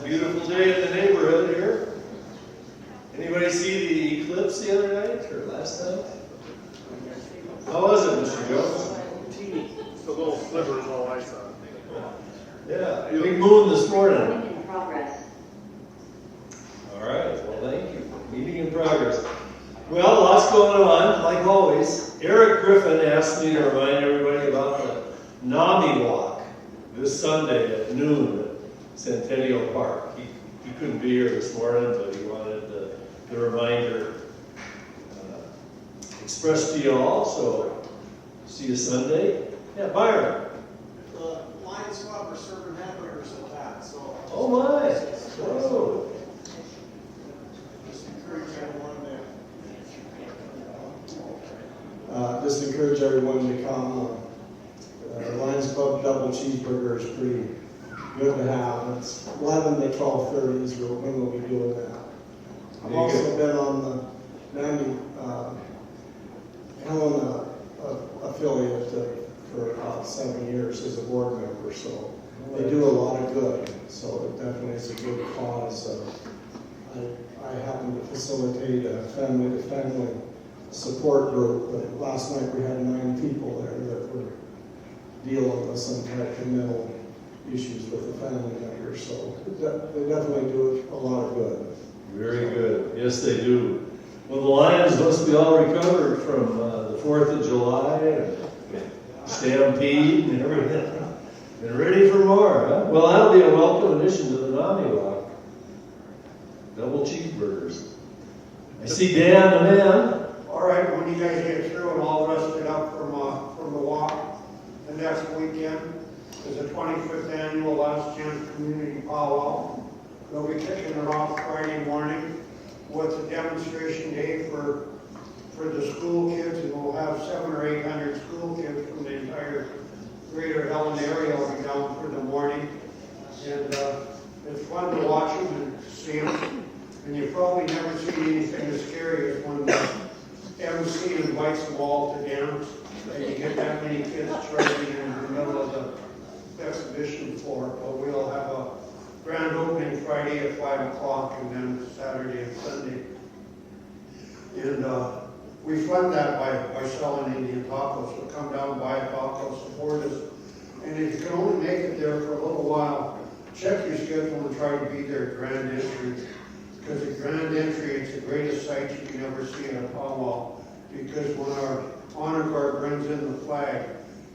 beautiful day in the neighborhood here. Anybody see the eclipse the other night or last night? How was it, Mr. Jones? Teeny. The little sliver is all I saw. Yeah, big moon this morning. Meeting in progress. All right, well, thank you. Meeting in progress. Well, lots going on, like always. Eric Griffin asked me to remind everybody about the NAMI walk this Sunday at noon at Centennial Park. He couldn't be here this morning, but he wanted the reminder expressed to you all. So, see you Sunday. Yeah, Byron. The Lions Club are serving hamburgers at that, so. Oh my! Whoa. Just encourage everyone to come. Lions Club double cheeseburger is pretty good to have. It's 11 to 12:30 is when we'll be doing that. I've also been on the Helena affiliate for about 7 years as a board member, so they do a lot of good. So it definitely is a good cause. I happen to facilitate a family-to-family support group, but last night we had 9 people there that were dealing with some type of mental issues with the family members. So they definitely do a lot of good. Very good. Yes, they do. Well, the Lions must be all recovered from the 4th of July and Stampede and everything. And ready for more, huh? Well, that'll be a welcome addition to the NAMI walk. Double cheeseburgers. I see Dan the man. All right, when you guys get through and all rested up from the walk, the next weekend is the 25th annual Last Chance Community Powwow. They'll be kicking it off Friday morning with a demonstration day for the school kids, and we'll have 700 or 800 school kids from the entire greater Helena area will be down for the morning. And it's fun to watch them and see them. And you've probably never seen anything as scary as when the MC invites them all to dance. And you get that many kids charging in the middle of the exhibition floor. But we'll have a grand opening Friday at 5 o'clock and then Saturday and Sunday. And we fund that by selling Indian tacos. So come down, buy a taco, support us. And if you can only make it there for a little while, check your schedule and try to be there at grand entry. Because at grand entry, it's the greatest sight you can ever see at a powwow. Because when our honor guard brings in the flag,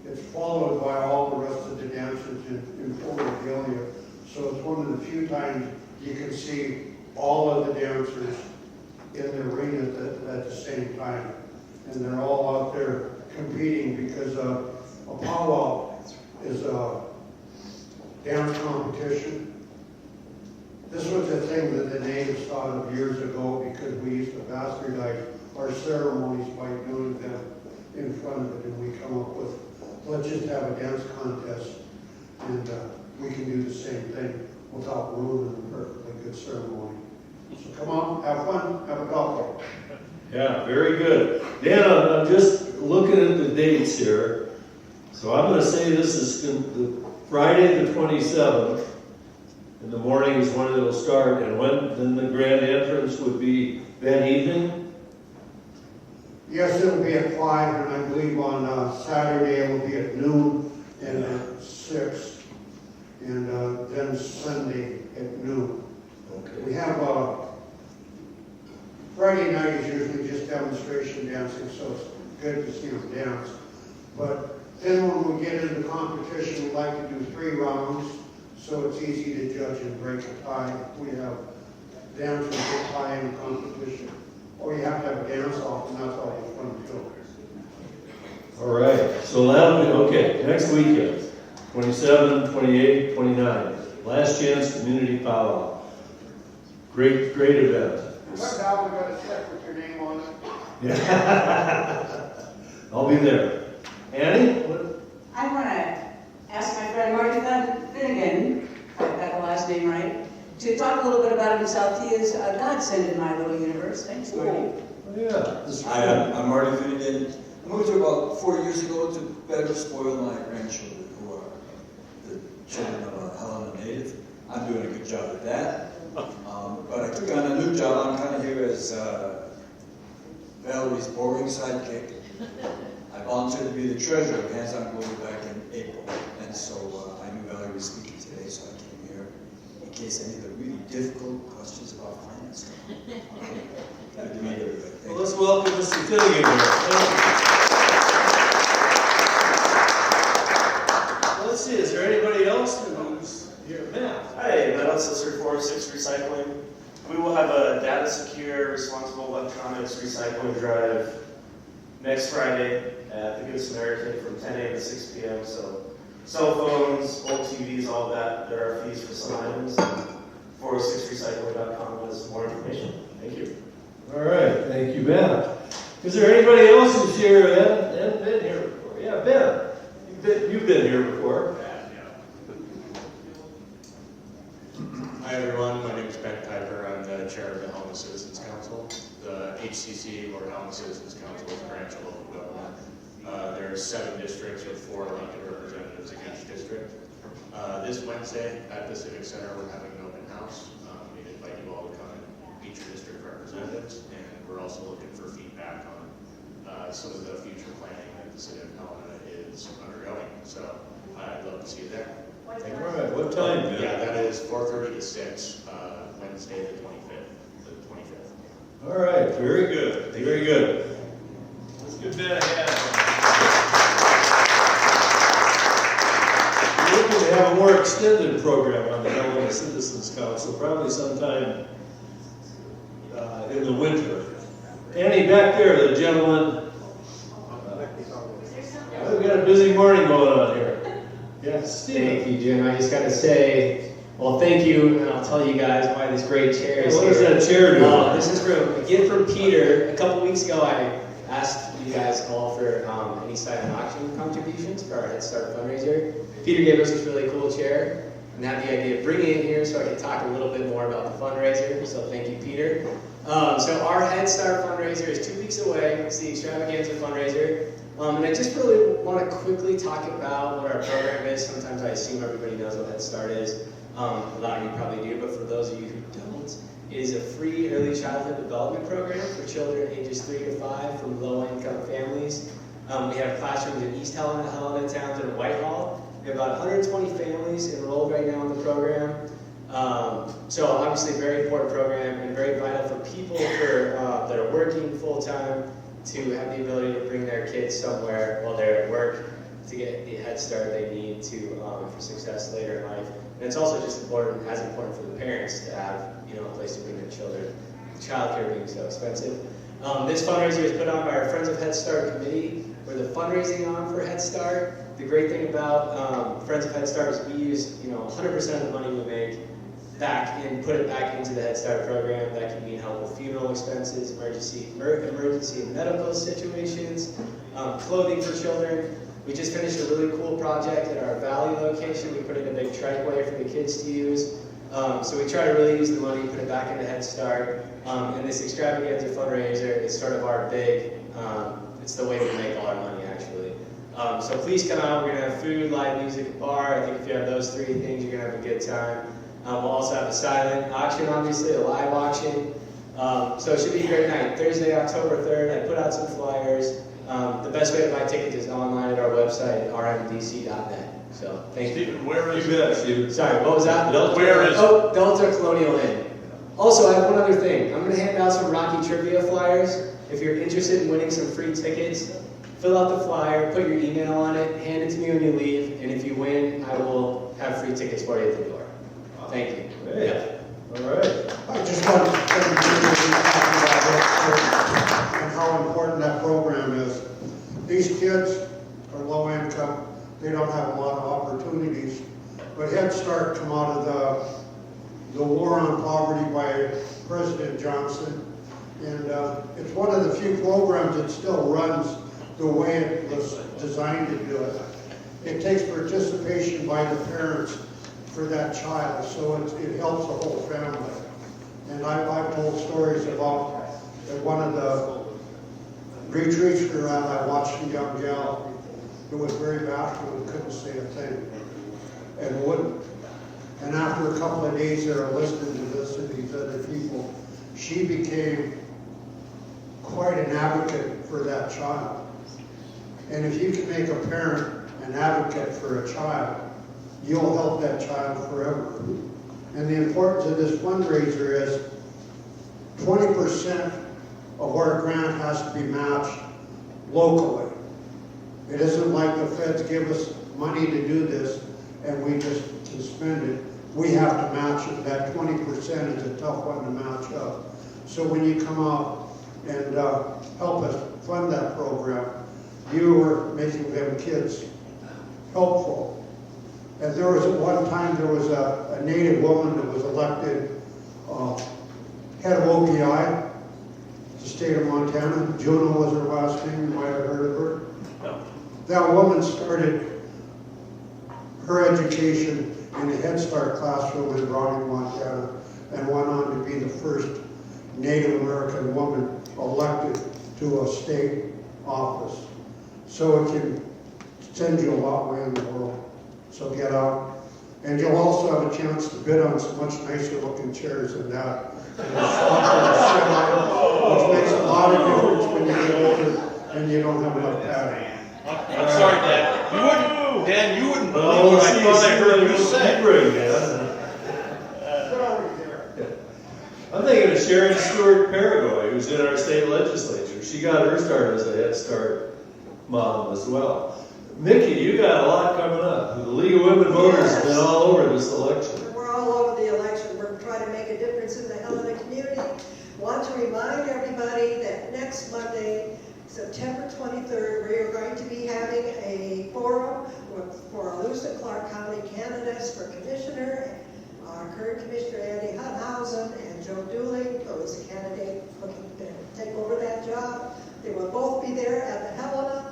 it's followed by all the rest of the dancers in full regalia. So it's one of the few times you can see all of the dancers in the arena at the same time. And they're all out there competing because a powwow is a dance competition. This was a thing that the natives thought of years ago because we used to bastardize our ceremonies by doing them in front of it, and we come up with, let's just have a dance contest, and we can do the same thing without ruining a perfectly good ceremony. So come on, have fun, have a taco. Yeah, very good. Dan, I'm just looking at the dates here. So I'm going to say this is the Friday the 27th. In the morning is when it'll start, and then the grand entrance would be that evening? Yes, it'll be at 5, and I believe on Saturday it'll be at noon and at 6, and then Sunday at noon. Okay. We have Friday night is usually just demonstration dancing, so it's good to see them dance. But then when we get into competition, we like to do 3 rounds, so it's easy to judge and break a tie. We have dancers get tie in competition. Or you have to have a dance off, and that's always fun too. All right, so that'll be, okay, next weekend, 27, 28, 29, Last Chance Community Powwow. Great event. What now we got a check with your name on it? Yeah. I'll be there. Annie? I want to ask my friend Marty Finnegan, if I've got the last name right, to talk a little bit about himself. He is a godsend in my little universe. Thanks, Marty. Oh, yeah. Hi, I'm Marty Finnegan. I moved here about 4 years ago to better spoil my grandchildren, who are the children of a Helena native. I'm doing a good job at that. But I took on a new job. I'm kind of here as Valerie's boring sidekick. I volunteered to be the treasurer of Hands On Global back in April. And so I knew Valerie was speaking today, so I came here in case any of the really difficult questions about finance. Good to meet everybody. Thank Well, you. let's welcome Mr. Finnegan here. Let's see, is there anybody else who's here? Matt? Hi, Matt Sister 406 Recycling. We will have a data secure, responsible electronics recycling drive next Friday at the Good Samaritan from 10 a.m. to 6 p.m. So cell phones, old TVs, all that. There are fees for some items. 406recycling.com has more information. Thank you. All right, thank you, Ben. Is there anybody else who's here that hasn't been here before? Yeah, Ben, you've been here before. Hi everyone, my name is Ben Piper. I'm the chair of the Helena Citizens Council. The HCC, or Helena Citizens Council, is a branch of local government. There are 7 districts with 4 elected representatives in each district. This Wednesday at the Civic Center, we're having an open house. We invite you all to come and meet your district representatives, and we're also looking for feedback on some of the future planning that the city of Helena is undergoing. So I'd love to see you there. Thank you. All right, what time, Ben? Yeah, that is 4:30 to 6, Wednesday the 25th. All right, very good, very good. Let's get Ben ahead. We're looking to have a more extended program on the Helena Citizens Council, probably sometime in the winter. Annie, back there, the gentleman. We've got a busy morning going on here. Yes, Steve. Thank you, Jim. I just got to say, well, thank you, and I'll tell you guys why this great chair is What here. does that chair do? This is a gift from Peter. A couple weeks ago, I asked you guys all for any silent auction contributions for our Head Start fundraiser. Peter gave us this really cool chair, and had the idea of bringing it here so I could talk a little bit more about the fundraiser. So thank you, Peter. So our Head Start fundraiser is 2 weeks away. It's the extravaganza fundraiser. And I just really want to quickly talk about what our program is. Sometimes I assume everybody knows what Head Start is. A lot of you probably do, but for those of you who don't, it is a free early childhood development program for children ages 3 to 5 from low-income families. We have classrooms in East Helena, Townsend, and Whitehall. We have about 120 families enrolled right now in the program. So obviously a very important program and very vital for people that are working full-time to have the ability to bring their kids somewhere while they're at work to get the head start they need for success later in life. And it's also just as important for the parents to have a place to bring their children. Childcare being so expensive. This fundraiser is put on by our Friends of Head Start committee. We're the fundraising arm for Head Start. The great thing about Friends of Head Start is we use 100% of the money we make back and put it back into the Head Start program. That can mean help with funeral expenses, emergency and medical situations, clothing for children. We just finished a really cool project at our Valley location. We put in a big trackway for the kids to use. So we try to really use the money, put it back into Head Start. And this extravaganza fundraiser is sort of our big, it's the way we make all our money actually. So please come out. We're gonna have food, live music, a bar. I think if you have those 3 things, you're gonna have a good time. We'll also have a silent auction, obviously, a live auction. So it should be a great night. Thursday, October 3rd, I put out some flyers. The best way to buy tickets is online at our website, rmdc.net. So thank you. Stephen, where is that, Stephen? Sorry, what was that? Where is Oh, Delta Colonial Inn. Also, I have one other thing. I'm going to hand out some Rocky trivia flyers. If you're interested in winning some free tickets, fill out the flyer, put your email on it, hand it to me when you leave, and if you win, I will have free tickets for you at the door. Thank you. Great. Yeah. All right. I just want to talk about and how important that program is. These kids are low income, they don't have a lot of opportunities, but Head Start come out of the war on poverty by President Johnson, and it's one of the few programs that still runs the way it was designed to do it. It takes participation by the parents for that child, so it helps the whole family. And I've told stories about at one of the retreats we were at, I watched a young gal who was very bashful and couldn't say a thing, and wouldn't. And after after a couple of days there listening to this and these other people, she became quite an advocate for that child. And if you can make a parent an advocate for a child, you'll help that child forever. And the importance of this fundraiser is 20% of our grant has to be matched locally. It isn't like the feds give us money to do this and we just can spend it. We have to match it. That 20% is a tough one to match up. So when you come out and help us fund that program, you are making them kids helpful. And there was at one time, there was a Native woman that was elected head of OPI, the state of Montana. Juno was her last name, you might have heard of her. No. That woman started her education in a Head Start classroom in Rockies, Montana, and went on to be the first Native American woman elected to a state office. So it can send you a long way in the world. So get out. And you'll also have a chance to bid on some much nicer looking chairs than that. Which makes a lot of difference when you get older and you don't have enough padding. I'm sorry, Dan. You wouldn't Well, believe we'll what I see thought I heard you what say. you bring, Dan. Get over here. I'm thinking of Sharon Stewart Paraguay, who's in our state legislature. She got her start as a Head Start mom as well. Mickey, you got a lot coming up. The League of Women Voters has been all over this election. We're all over the election. We're trying to make a difference in the Helena community. Want to remind everybody that next Monday, September 23rd, we are going to be having a forum for Lewis and Clark County candidates for commissioner. Our current commissioner, Andy Huttenhausen, and Joe Dooley, who is a candidate looking to take over that job. They will both be there at the Helena.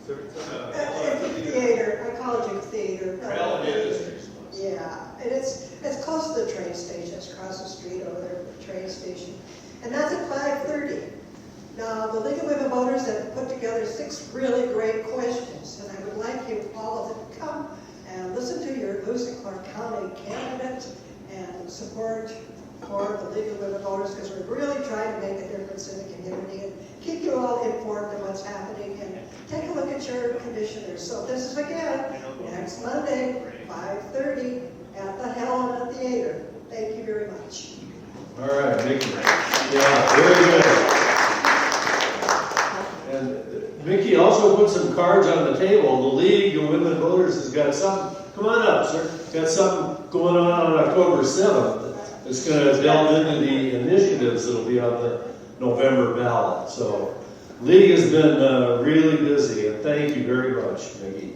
Theater, I call it theater. Helena Industries. Yeah, and it's close to the train station. It's across the street over there from the train station. And that's at 5:30. Now, the League of Women Voters have put together 6 really great questions, and I would like you all to come and listen to your Lewis and Clark County candidate and support for the League of Women Voters, because we're really trying to make a difference in the community and keep you all informed of what's happening and take a look at your commissioners. So this is again next Monday, 5:30 at the Helena Theater. Thank you very much. All right, Mickey. Yeah, very good. And Mickey also put some cards on the table. The League of Women Voters has got something. Come on up, sir. Got something going on October 7th. It's going to delve into the initiatives that'll be on the November ballot. So, League has been really busy, and thank you very much, Mickey.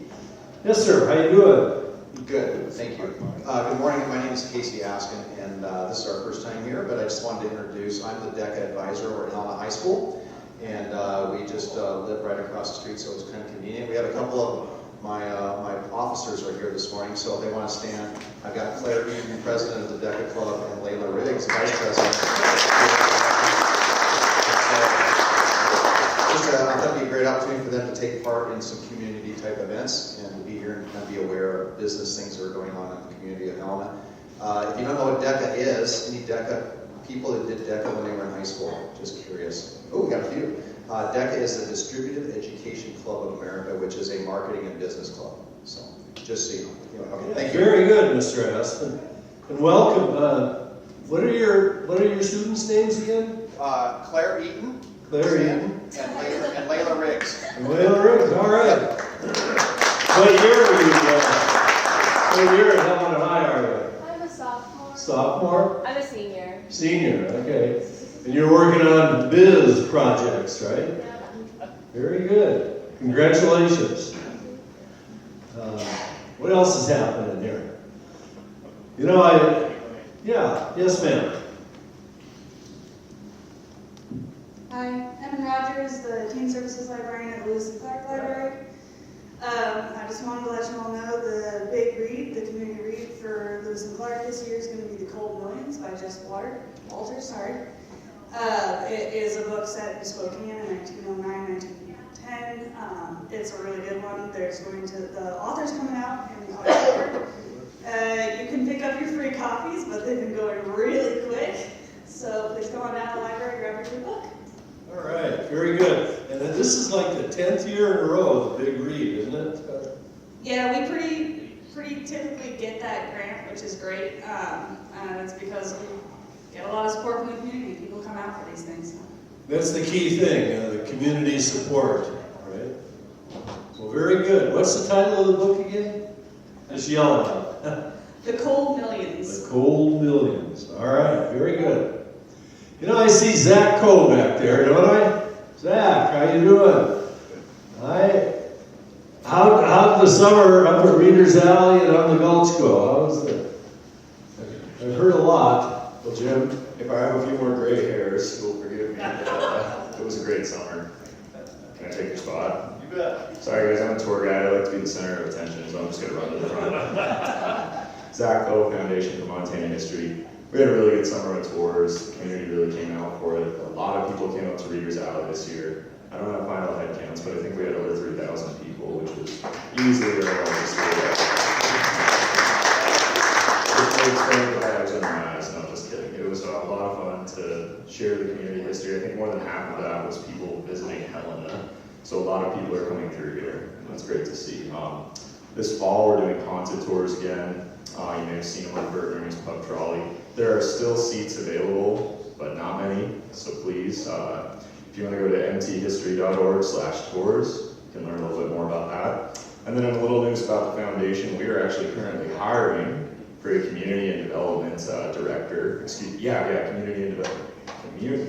Yes, sir. How you doing? Good, thank you. Good morning. My name is Casey Askin, and this is our first time here, but I just wanted to introduce, I'm the DECA advisor over at Helena High School, and we just live right across the street, so it's kind of convenient. We have a couple of my officers are here this morning, so if they want to stand, I've got Claire Eaton, president of the DECA Club, and Layla Riggs, vice president. That'd be a great opportunity for them to take part in some community type events and be here and kind of be aware of business things that are going on in the community of Helena. If you don't know what DECA is, any DECA people that did DECA when they were in high school, just curious. Oh, we got a few. DECA is the Distributive Education Club of America, which is a marketing and business club. So, just so you know. Okay, thank you. Very good, Mr. Aspen. And welcome. What are your students' names again? Claire Eaton. Claire Eaton. And Layla Riggs. And Layla Riggs, all right. What year are you? What year at Helena High are you? I'm a sophomore. Sophomore? I'm a senior. Senior, okay. And you're working on biz projects, right? Yeah. Very good. Congratulations. What else is happening here? You know, yes, ma'am. Hi, Evan Rogers, the Teen Services Librarian at the Lewis and Clark Library. I just wanted to let you all know the big read, the community read for Lewis and Clark this year is going to be The Cold Millions by Jess Walter. It is a book set in Spokane in 1909, 1910. It's a really good one. The author's coming out in October. 10th year in a row with a big read, isn't it? Yeah, we pretty typically get that grant, which is great. It's because we get a lot of support from the community. People come out for these things. That's the key thing, the community support, right? Well, very good. What's the title of the book again? Just yell it out. The Cold Millions. The Cold Millions. All right, very good. You know, I see Zach Coe back there, don't I? Zach, how you doing? How'd the summer up at Reader's Alley and on the Gulch go? How was it? I've heard a lot. Well, Jim, if I have a few more gray hairs, you'll forgive me. It was a great summer. Can I take your spot? You bet. Sorry guys, I'm a tour guide. I like to be the center of attention, so I'm just going to run to the front. Zach Coe, Foundation for Montana History. We had a really good summer with tours. The community really came out for it. A lot of people came out to Reader's Alley this year. I don't have final head counts, but I think we had over 3,000 people, which was easily our largest tour. I was in the mass, no, just kidding. It was a lot of fun to share the community history. I think more than half of that was people visiting Helena. So a lot of people are coming through here, and that's great to see. This fall, we're doing haunted tours again. You may have seen them on Bert and Ernie's Pub Trolley. There are still seats available, but not many, so please, if you want to go to mthistory.org/tours, you can learn a little bit more about that. And then a little news about the foundation, we are actually currently hiring for a community and development director. Community and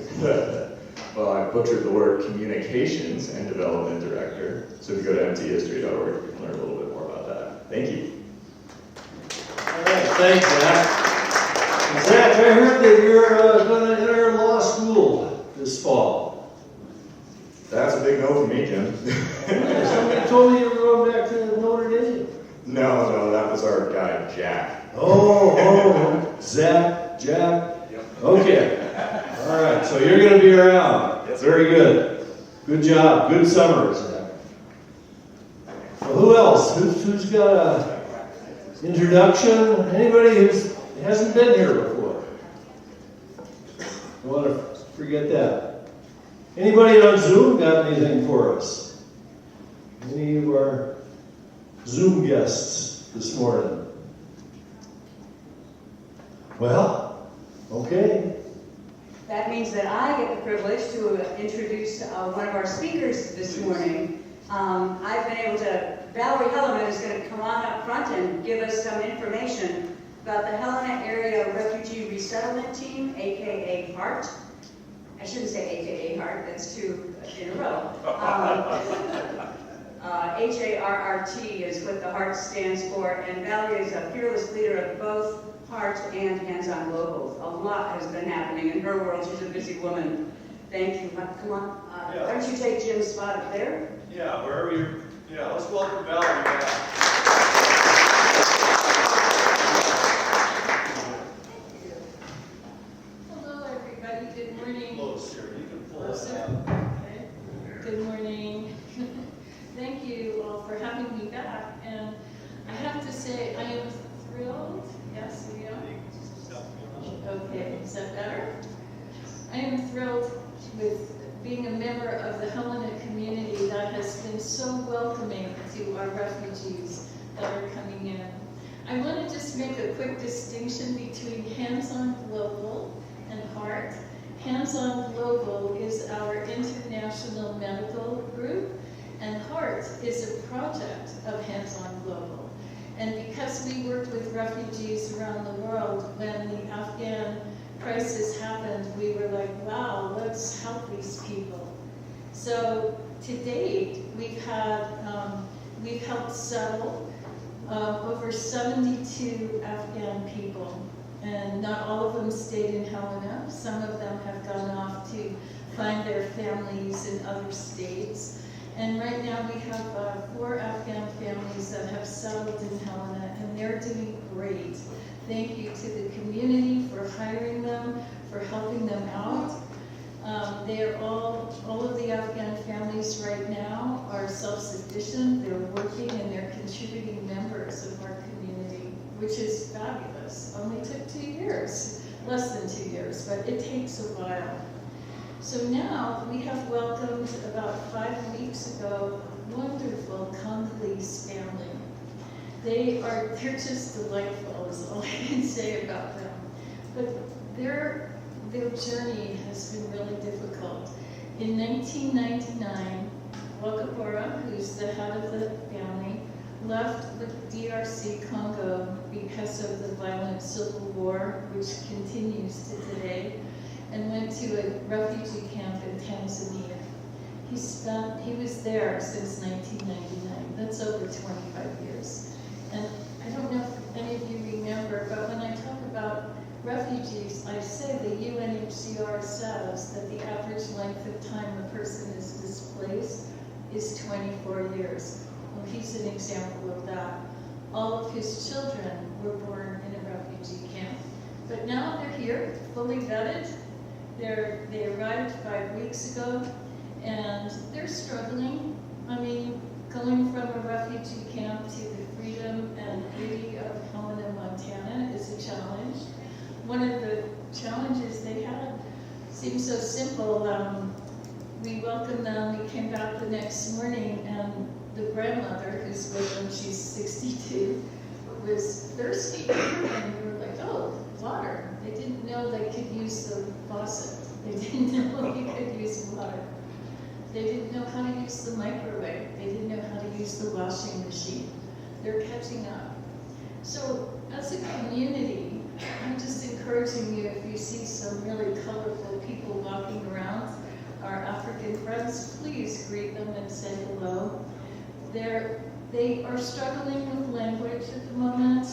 development. Well, I butchered the word communications and development director. So if you go to mthistory.org, you can learn a little bit more about that. Thank you. All right, thanks, Zach. Zach, I heard that you're going to enter law school this fall. That's a big no for me, Jim. Somebody told me you were going back to Notre Dame. No, that was our guy, Jack. Oh, Zach, Jack. Yep. Okay. All right, so you're going to be around. Yes, very good. Good job. Good summer, Zach. Well, who else? Who's got a introduction? Anybody who hasn't been here before? I want to forget that. Anybody on Zoom got anything for us? Any of our Zoom guests this morning? Well, okay. That means that I get the privilege to introduce one of our speakers this morning. I've been able to, Valerie Helena is going to come on up front and give us some information about the Helena Area Refugee Resettlement Team, aka HART. I shouldn't say aka HART, that's two in a row. HARRT is what the HART stands for, and Valerie is a fearless leader of both HART and Hands on Locals. A lot has been happening in her world. She's a busy woman. Thank you. Come on. Yeah. Why don't you take Jim's spot up there? Yeah, wherever you're, let's welcome Valerie back. Hello, everybody. Good morning. Close here. You can pull us out. Okay. Good morning. Thank you all for having me back. And I have to say, I am thrilled. Yes, we are. Okay, is that better? I am thrilled with being a member of the Helena community that has been so welcoming to our refugees that are coming in. I want to just make a quick distinction between Hands on Global and HART. Hands on Global is our international medical group, and HART is a project of Hands on Global. And because we worked with refugees around the world, when the Afghan crisis happened, we were like, wow, let's help these people. So to date, we've helped settle over 72 Afghan people. And not all of them stayed in Helena. Some of them have gone off to find their families in other states. And right now we have 4 Afghan families that have settled in Helena, and they're doing great. Thank you to the community for hiring them, for helping them out. They are all of the Afghan families right now are self-sufficient, they're working, and they're contributing members of our community, which is fabulous. Only took 2 years, less than 2 years, but it takes a while. So now we have welcomed about 5 weeks ago, wonderful Congolese family. They're just delightful is all I can say about them. But their journey has been really difficult. In 1999, Wakapora, who's the head of the family, left the DRC Congo because of the violent civil war, which continues to today, and went to a refugee camp in Tanzania. He was there since 1999. That's over 25 years. And I don't know if any of you remember, but when I talk about refugees, I say the UNHCR says that the average length of time a person is displaced is 24 years. Well, he's an example of that. All of his children were born in a refugee camp. But now they're here, fully vetted. They arrived 5 weeks ago, and they're struggling. I mean, going from a refugee camp to the freedom and beauty of Helena, Montana is a challenge. One of the challenges they had seems so simple. We welcomed them, we came back the next morning, and the grandmother, who's with them, she's 62, was thirsty. And we were like, oh, water. They didn't know they could use the faucet. They didn't know you could use water. They didn't know how to use the microwave. They didn't know how to use the washing machine. They're catching up. So as a community, I'm just encouraging you, if you see some really colorful people walking around, our African friends, please greet them and say hello. They are struggling with language at the moment.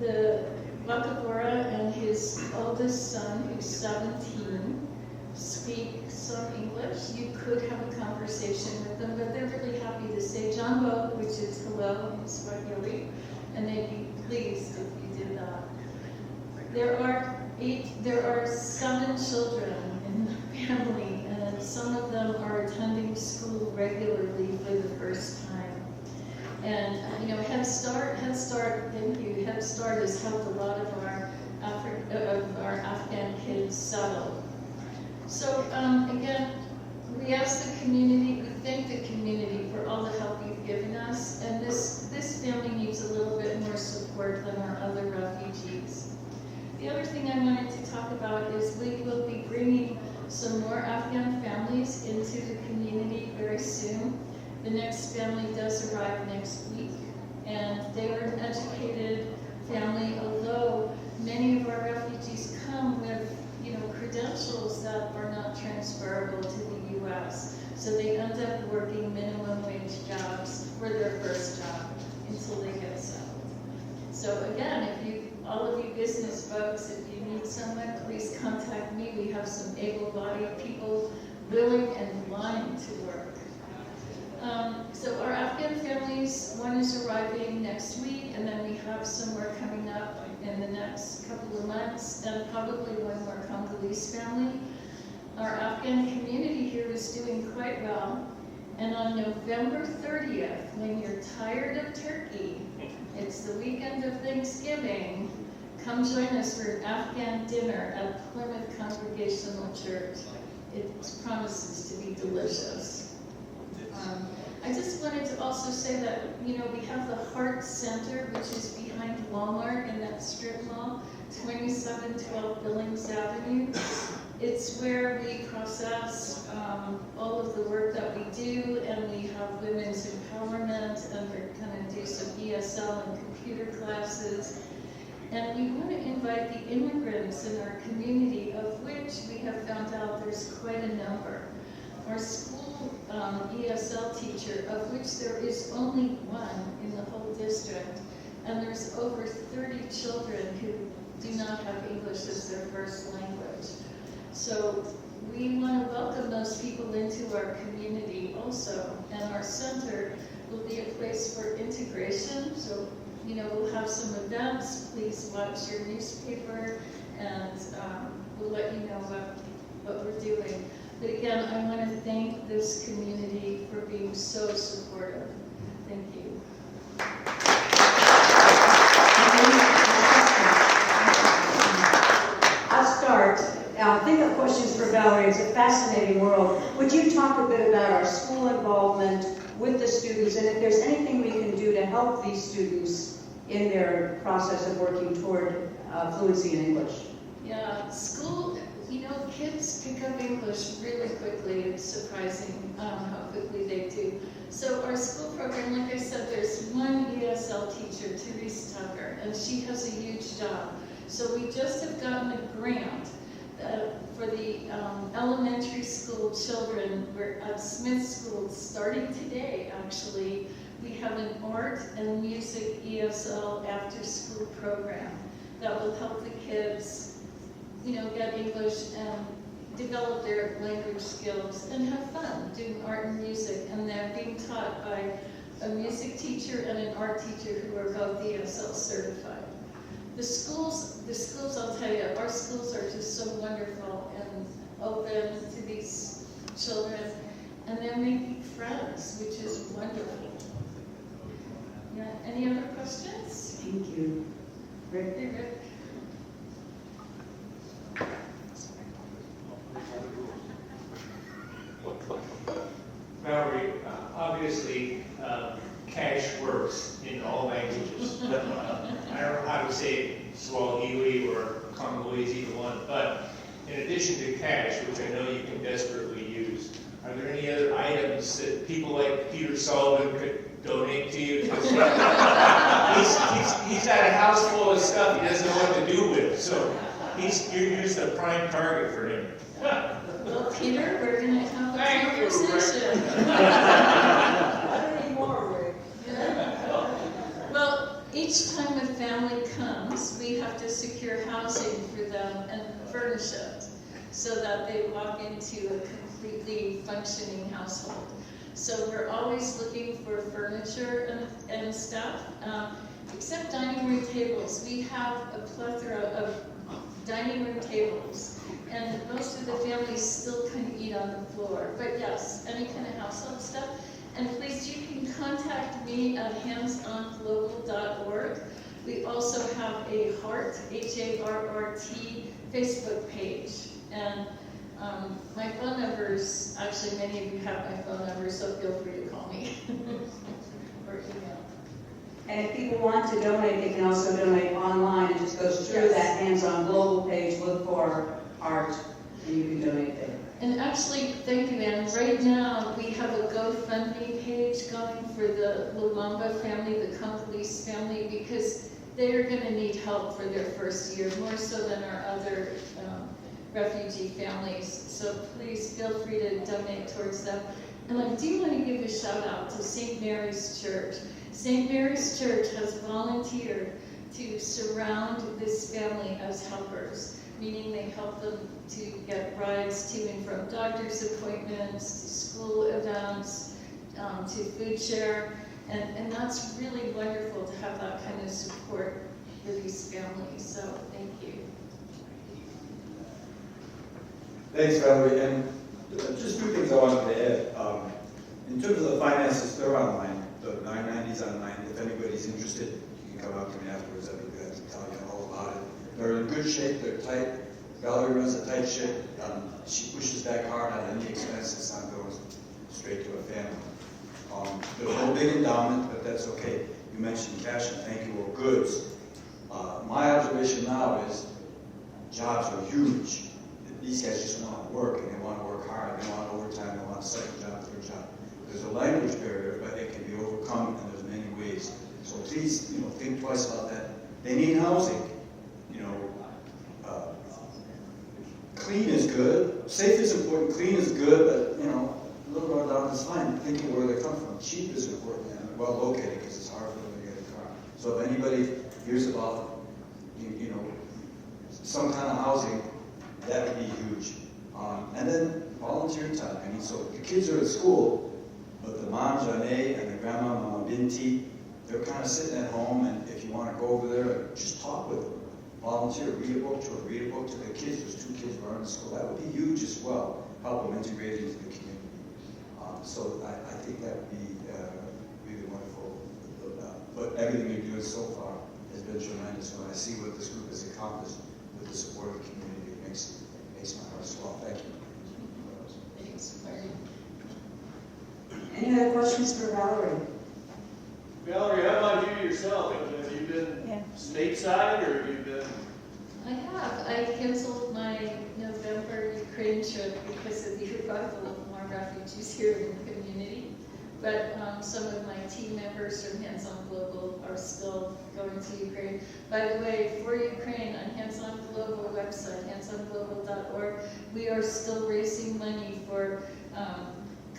The Wakabora and his oldest son, who's 17, speak some English. You could have a conversation with them, but they're really happy to say Jambo, which is hello in Swahili, and they'd be pleased if you did that. There are 7 children in the family, and some of them are attending school regularly for the first time. And you know, Head Start, thank you. Head Start has helped a lot of our Afghan kids settle. So again, we ask the community, we thank the community for all the help you've given us, and this family needs a little bit more support than our other refugees. The other thing I wanted to talk about is we will be bringing some more Afghan families into the community very soon. The next family does arrive next week, and they are an educated family, although many of our refugees come with credentials that are not transferable to the U.S. So they end up working minimum wage jobs for their first job until they get settled. So again, all of you business folks, if you need someone, please contact me. We have some able-bodied people willing and wanting to work. So our Afghan families, one is arriving next week, and then we have some more coming up in the next couple of months, and probably one more Congolese family. Our Afghan community here is doing quite well, and on November 30th, when you're tired of turkey, it's the weekend of Thanksgiving, come join us for an Afghan dinner at Plymouth Congregational Church. It promises to be delicious. I just wanted to also say that, we have the Heart Center, which is behind Walmart in that strip mall, 2712 Billings Avenue. It's where we process all of the work that we do, and we have women's empowerment, and we're going to do some ESL and computer classes. And we want to invite the immigrants in our community, of which we have found out there's quite a number. Our school ESL teacher, of which there is only one in the whole district, and there's over 30 children who do not have English as their first language. So we want to welcome those people into our community also, and our center will be a place for integration. So, we'll have some events. Please watch your newspaper, and we'll let you know what we're doing. But again, I want to thank this community for being so supportive. Thank you. I'll start. Think of questions for Valerie. issues, and if there's anything we can do to help these students in their process of working toward fluency in English. Yeah, school, you know, kids pick up English really quickly. It's surprising how quickly they do. So our school program, like I said, there's one ESL teacher, Therese Tucker, and she has a huge job. So we just have gotten a grant for the elementary school children. We're at Smith School, starting today, actually. We have an art and music ESL after-school program that will help the kids, you know, get English and develop their language skills and have fun doing art and music. And they're being taught by a music teacher and an art teacher who are both ESL certified. The schools, I'll tell you, our schools are just so wonderful and open to these children, and they're making friends, which is wonderful. Yeah, any other questions? Thank you. Rick? Hey, Rick. Valerie, obviously, cash works in all languages. I don't know how to say it, Swahili or Congolese, either one, but in addition to cash, which I know you can desperately use, are there any other items that people like Peter Sullivan could donate to you? Because he's got a house full of stuff he doesn't know what to do with, so you're just a prime target for him. Well, Peter, we're going to have a conversation. Not anymore, Rick. Yeah. Well, each time a family comes, we have to secure housing for them and furnish it so that they walk into a completely functioning household. So we're always looking for furniture and stuff, except dining room tables. We have a plethora of dining room tables, and most of the families still kind of eat on the floor. But yes, any kind of household stuff. And please, you can contact me at handsonglobal.org. We also have a HART, H-A-R-R-T, Facebook page. And my phone numbers, actually many of you have my phone number, so feel free to call me or email. And if people want to donate, they can also donate online. It just goes through that Hands On Global page, look for art, and you can donate there. And actually, thank you, Anne. Right now, we have a GoFundMe page going for the Luamba family, the Congolese family, because they are going to need help for their first year, more so than our other refugee families. So please feel free to donate towards them. And I do want to give a shout out to St. Mary's Church. St. Mary's Church has volunteered to surround this family as helpers, meaning they help them to get rides to and from doctor's appointments, to school events, to food share, and that's really wonderful to have that kind of support for these families, so thank you. Thanks, Valerie, and just two things I wanted to add. In terms of the finances, they're online, the 990's online. If anybody's interested, you can come up to me afterwards, I'd be glad to tell you all about it. They're in good shape, they're tight. Valerie runs a tight ship. She pushes back hard on any expenses on going straight to a family. There's no big endowment, but that's okay. You mentioned cash and thank you or goods. My observation now is jobs are huge. These guys just want to work, and they want to work hard. They want overtime. They want a second job, third job. There's a language barrier, but it can be overcome, and there's many ways. So please, think twice about that. They need housing. Clean is good. Safe is important. Clean is good, but a little run down is fine. Thinking where they come from. Cheap is important and well located because it's hard for them to get a car. So if anybody hears about some kind of housing, that would be huge. And then volunteer time. So the kids are at school, but the mom, Janae, and the grandma, Mama Binti, they're kind of sitting at home, and if you want to go over there and just talk with them, volunteer, read a book to the kids. There's 2 kids who are in school. That would be huge as well. Help them integrate into the community. So I think that would be really wonderful. But everything you're doing so far has been tremendous. When I see what this group has accomplished with the support of the community, it makes my heart swell. Thank you. Thanks, Marty. Any other questions for Valerie? Valerie, how about you yourself? Have you been stateside or have you been? I have. I canceled my November Ukraine trip because of the arrival of more refugees here in the community. But some of my team members from Hands On Global are still going to Ukraine. By the way, for Ukraine, on Hands On Global website, handsonglobal.org, we are still raising money for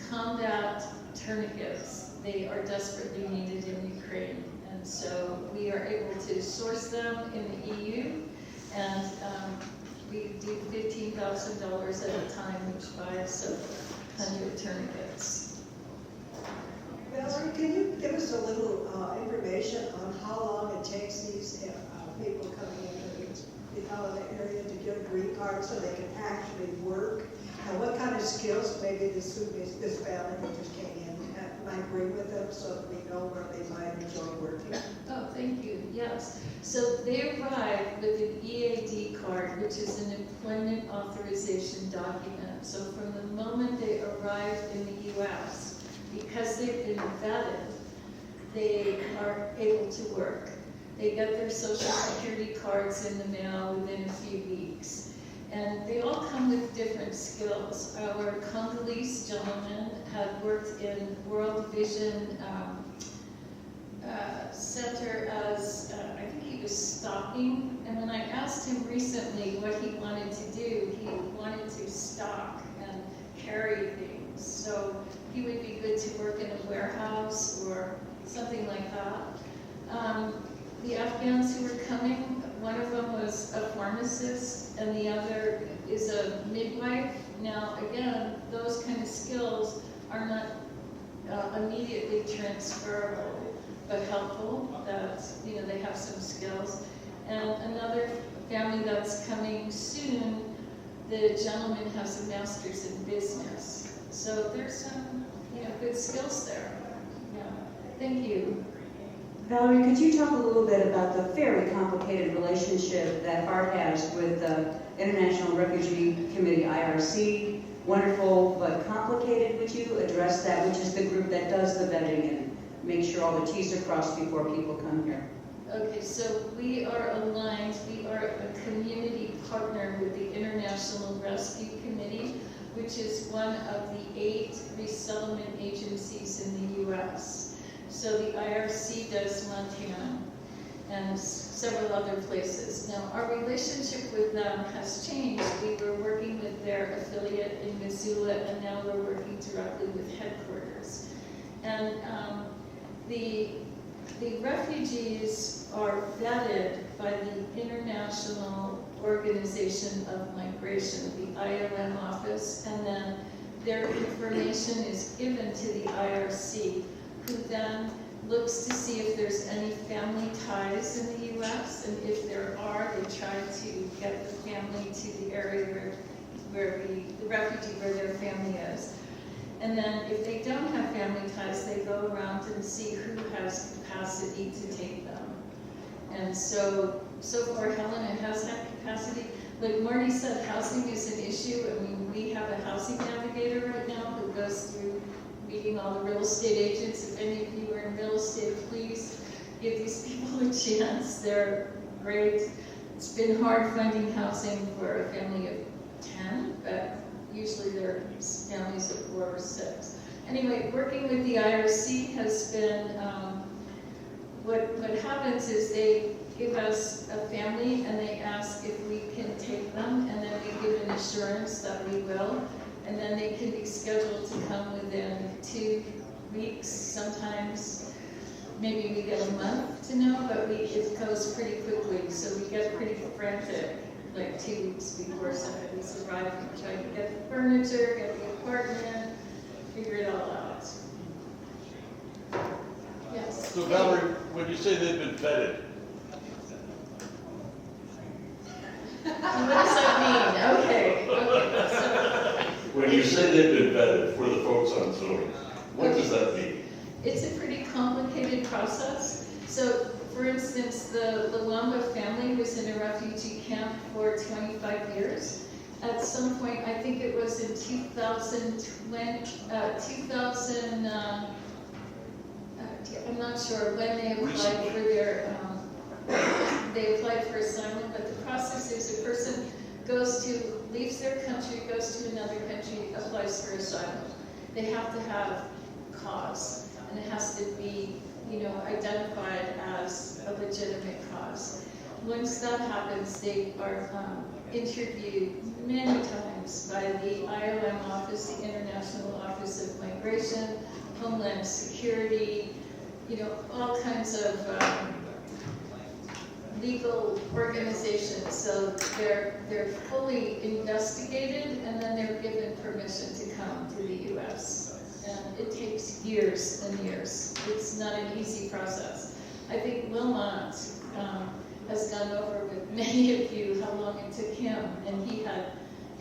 combat tourniquets. They are desperately needed in Ukraine. And so we are able to source them in the EU. And we do $15,000 at a time, which buys 100 tourniquets. Valerie, can you give us a little information on how long it takes these people coming into the Helena area to get a green card so they can actually work? And what kind of skills maybe this family that just came in might bring with them so that we know where they might enjoy working? Oh, thank you. Yes. So they arrive with an EAD card, which is an employment authorization document. So from the moment they arrive in the U.S., because they've been vetted, they are able to work. They get their Social Security cards in the mail within a few weeks. And they all come with different skills. Our Congolese gentleman had worked in World Vision Center as, I think he was stocking. And when I asked him recently what he wanted to do, he wanted to stock and carry things. So he would be good to work in a warehouse or something like that. The Afghans who were coming, one of them was a pharmacist and the other is a midwife. Now, again, those kind of skills are not immediately transferable, but helpful that, you know, they have some skills. And another family that's coming soon, the gentleman has a master's in business. So there's some, you know, good skills there. Yeah. Thank you. Valerie, could you talk a little bit about the fairly complicated relationship that HART has with the International Refugee Committee, IRC? Wonderful but complicated. Would you address that, which is the group that does the vetting and make sure all the T's are crossed before people come here? Okay, so we are aligned. We are a community partner with the International Rescue Committee, which is one of the 8 resettlement agencies in the U.S. So the IRC does Montana and several other places. Now, our relationship with them has changed. We were working with their affiliate in Missoula, and now we're working directly with headquarters. And the refugees are vetted by the International Organization of Migration, the IOM office, and then their information is given to the IRC, who then looks to see if there's any family ties in the U.S., and if there are, they try to get the family to the area where the refugee, where their family is. And then if they don't have family ties, they go around and see who has capacity to take them. And so far Helena has had capacity. Like Marty said, housing is an issue. I mean, we have a housing navigator right now who goes through meeting all the real estate agents. If any of you are in real estate, please give these people a chance. They're great. It's been hard finding housing for a family of 10, but usually they're families of 4 or 6. Anyway, working with the IRC has been, what happens is they give us a family and they ask if we can take them, and then we give an assurance that we will. And then they can be scheduled to come within 2 weeks, sometimes maybe we get a month to know, but it goes pretty quickly, so we get pretty frantic, like 2 weeks before somebody's arriving, trying to get the furniture, get the apartment, figure it all out. Yes? So Valerie, when you say they've been vetted, what does that mean? Okay, so when you say they've been vetted for the folks on Zoom, what does that mean? it's a pretty complicated process. So, for instance, the Luamba family was in a refugee camp for 25 years. At some point, I think it was in I'm not sure when they applied for their, they applied for asylum, but the process is a person leaves their country, goes to another country, applies for asylum. They have to have cause, and it has to be, identified as a legitimate cause. Once that happens, they are interviewed many times by the IOM office, the International Office of Migration, Homeland Security, all kinds of legal organizations. So they're fully investigated, and then they're given permission to come to the U.S. And it takes years and years. It's not an easy process. I think Wilmot has gone over with many of you how long it took him, and he had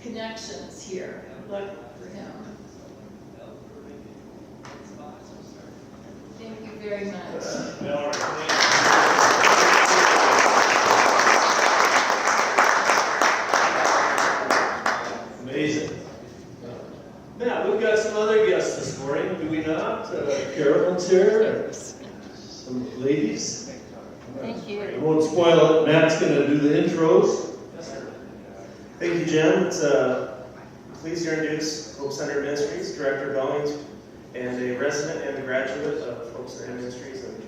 connections here. Luck for him. Thank you very much. Amazing. Matt, we've got some other guests this morning, do we not? Carolyn's here, some ladies. Thank you. I won't spoil it. Matt's going to do the intros. Thank you, Jim. It's pleased to introduce Hope Center Ministries, Director Bellings, and a resident and a graduate of Hope Center Ministries. And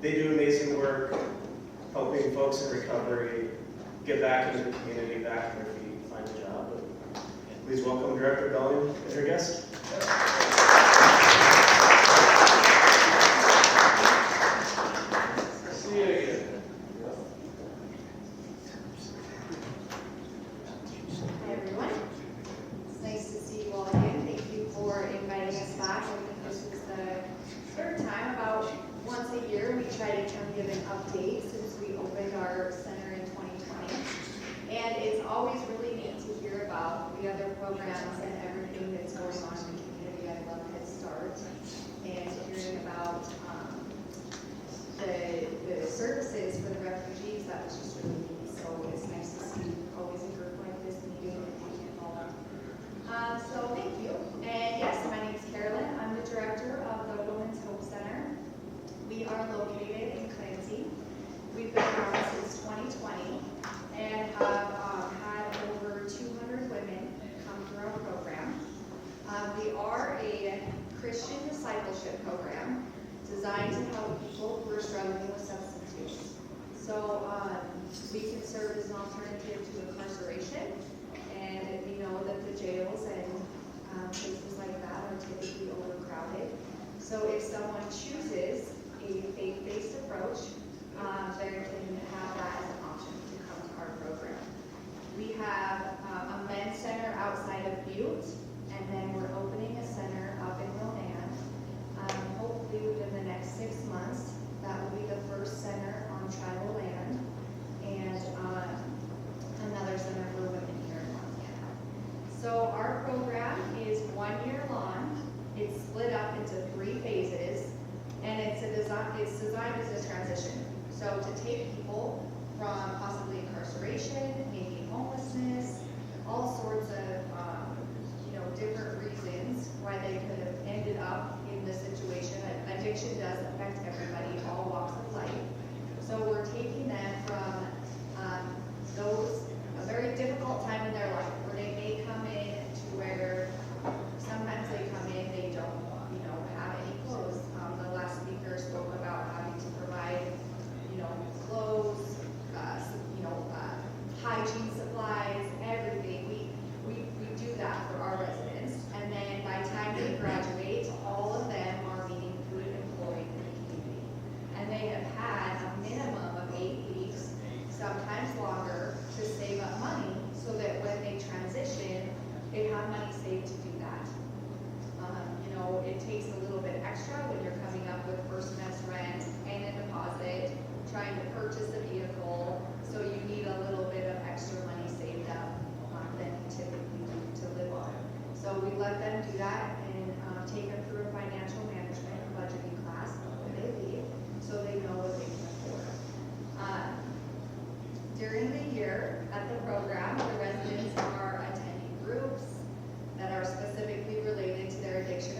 they do amazing work helping folks in recovery get back into the community, back on their feet, find a job. Please welcome Director Bellings as your guest. See you again. Hi everyone. It's nice to see you all again. Thank you for inviting us back. I think this is the third time. About once a year we try to come give an update since we opened our center in 2020. And it's always really neat to hear about the other programs and everything that's going on in the community. I love Head Start and hearing about the services for the refugees. That was just really neat. So it's nice to see always a group like this meeting and being involved. So thank you. And yes, my name is Carolyn. I'm the director of the Women's Hope Center. We are located in Clancy. We've been around since 2020 and have had over 200 women come through our program. We are a Christian discipleship program designed to help people who are struggling with substance use. So we can serve as an alternative to incarceration, and we know that the jails and places like that are typically overcrowded. So if someone chooses a faith-based approach, they can have that as an option to come to our program. We have a men's center outside of Butte, and then we're opening a center up in Ronan. Hopefully within the next 6 months, that will be the first center on tribal land, and another center for women here in Montana. So our program is 1 year long. It's split up into 3 phases, and it's designed as a transition. So to take people from possibly incarceration, maybe homelessness, all sorts of different reasons why they could have ended up in this situation. Addiction does affect everybody, all walks of life. So we're taking them from a very difficult time in their life where they may come in to where sometimes they come in, they don't have any clothes. The last speaker spoke about having to provide clothes, hygiene supplies, everything. We do that for our residents, and then by the time they graduate, all of them are meaningfully employed in the community. And they have had a minimum of 8 weeks, sometimes longer, to save up money so that when they transition, they have money saved to do that. It takes a little bit extra when you're coming up with first month's rent and a deposit, trying to purchase a vehicle, so you need a little bit of extra money saved up than you typically do to live on. So we let them do that and take them through a financial management and budgeting class when they leave, so they know what they can afford. During the year at the program, the residents are attending groups that are specifically related to their addiction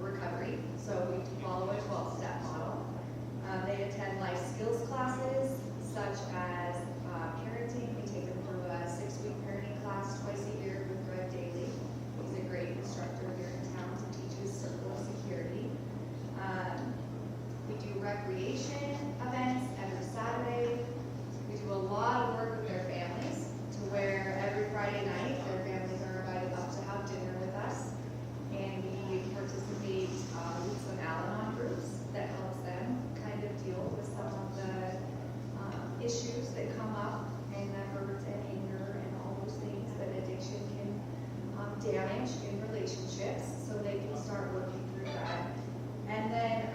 recovery. So we follow a 12-step model. issues that come up and the hurt and anger and all those things that addiction can damage in relationships, so they can start working through that. And then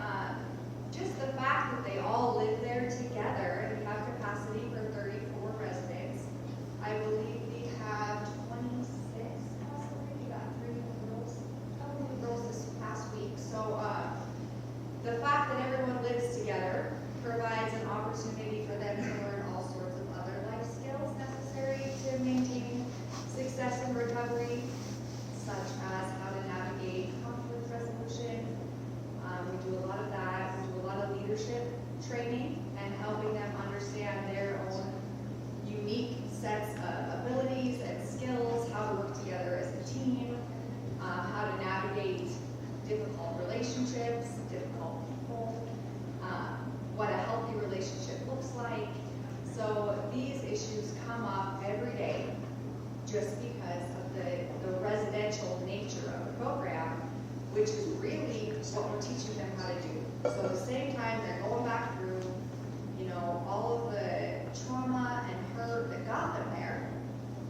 just the fact that they all live there together, and we have capacity for 34 residents. I believe we have 26 possibly. We got 3 girls this past week. So the fact that everyone lives together provides an opportunity for them to learn all sorts of other life skills necessary to maintain success in recovery, such as how to navigate conflict resolution. We do a lot of that. We do a lot of leadership training and helping them understand their own unique sets of abilities and skills, how to work together as a team, how to navigate difficult relationships, difficult people, what a healthy relationship looks like. So these issues come up every day just because of the residential nature of the program, which is really what we're teaching them how to do. So at the same time, they're going back through, all of the trauma and hurt that got them there,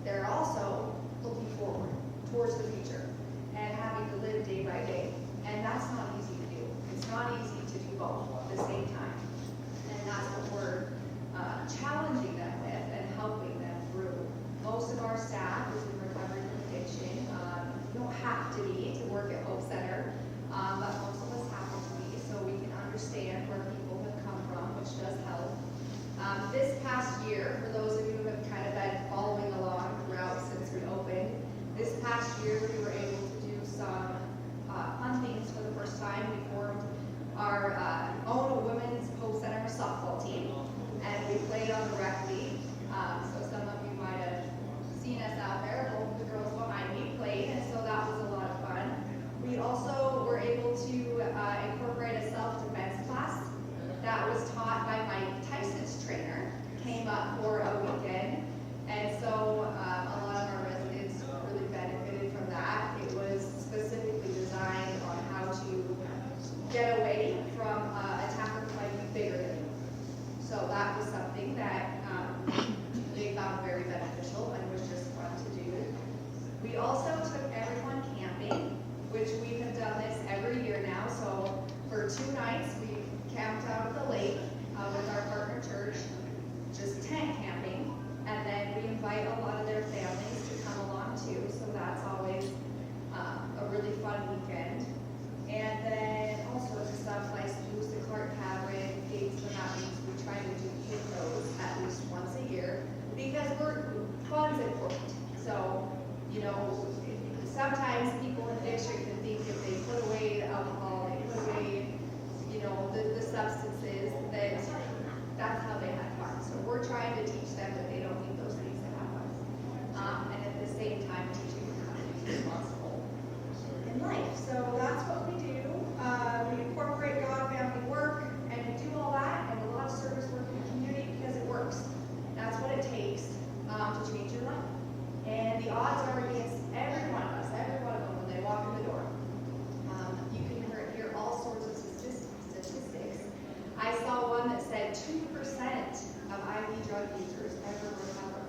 they're also looking forward towards the future and having to live day by day. And that's not easy to do. It's not easy to do both at the same time. And that's what we're challenging them with and helping them through. Most of our staff is in recovery from addiction. You don't have to be to work at Hope Center, but most of us happen to be, so we can understand where people have come from, which does help. This past year, for those of you who have kind of been following along throughout since we opened, this past year we were able to do some fun things for the first time. We formed our own women's Hope Center softball team, and we played on the rec league. So some of you might have seen us out there. Both of the girls behind me played, and so that was a lot of fun. We also were able to incorporate a self-defense class that was taught by Mike Tyson's trainer, came up for a weekend, and so a lot of our residents really benefited from that. It was specifically designed on how to get away from an attacker who might be bigger than you. So that was something that they found very beneficial and was just fun to do. We also took everyone camping, which we have done this every year now. So for 2 nights, we camped out at the lake with our partner church, just tent camping, and then we invite a lot of their families to come along too. So that's always a really fun weekend. And then all sorts of stuff like Lewis and Clark Cabin, Gates and Mountains. We try to hit those at least once a year because fun's important. So, sometimes people in district can think if they put away the alcohol, they put away, the substances, that's how they have fun. So we're trying to teach them that they don't need those things to have fun. And at the same time, teaching them how to be responsible in life. So that's what we do. We incorporate God family work, and we do all that and a lot of service work in the community because it works. That's what it takes to change your life. And the odds are against every one of us, every one of them when they walk in the door. You can hear all sorts of statistics. I saw one that said 2% of IV drug users ever recover.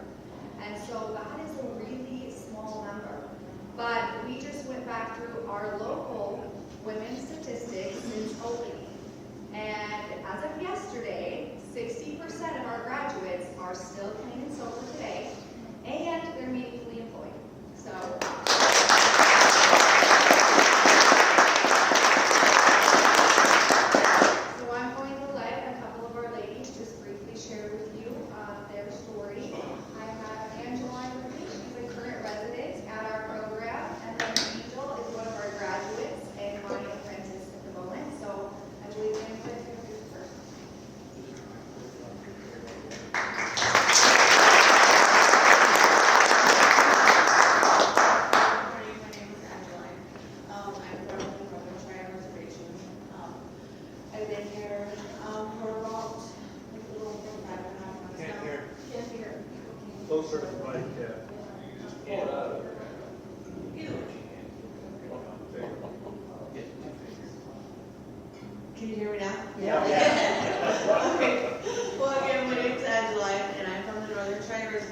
And so that is a really small number. But we just went back through our local women's statistics since opening. And as of yesterday, 60% of our graduates are still clean and sober today, and they're meaningfully employed. So I'm going to let a couple of our ladies just briefly share with you their story. I have Angela with me. She's a current resident at our program, and then Angel is one of our graduates and my apprentice at the moment. So I believe Angela is going to do first. I've been here for about a little over 5.5 months now. Can't hear. Closer to the mic, yeah. Just pull it out of there. Can you hear me now? Yeah. Okay. Well, again, my name's Angela.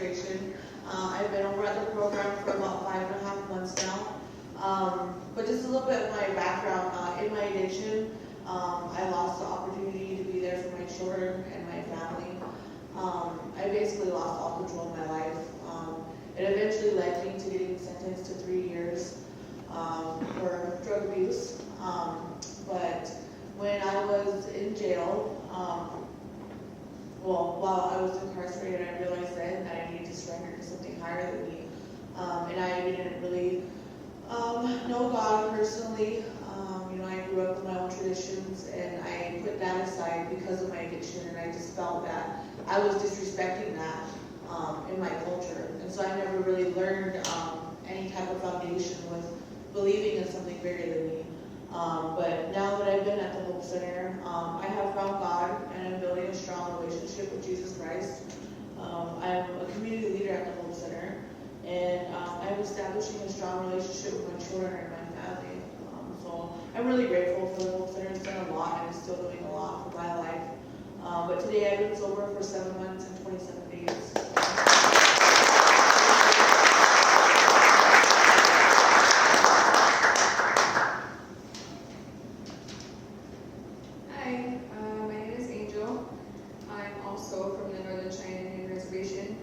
registration. I've been over at the program for about 5.5 months now. But just a little bit of my background. In my addiction, I lost the opportunity to be there for my children and my family. I basically lost all control of my life. It eventually led me to getting sentenced to 3 years for drug abuse. But when I was in jail, while I was incarcerated, I realized then that I needed to surrender to something higher than me. And I didn't really know God personally. I grew up with my own traditions, and I put that aside because of my addiction, and I just felt that I was disrespecting that in my culture. And so I never really learned any type of foundation with believing in something bigger than me. But now that I've been at the Hope Center, I have found God, and I'm building a strong relationship with Jesus Christ. I'm a community leader at the Hope Center, and I'm establishing a strong relationship with my children and my family. So I'm really grateful for the Hope Center. It's done a lot, and it's still doing a lot for my life. But today I've been sober for 7 months and 27 days. Hi, my name is Angel. I'm also from the Northern Cheyenne Indian Reservation.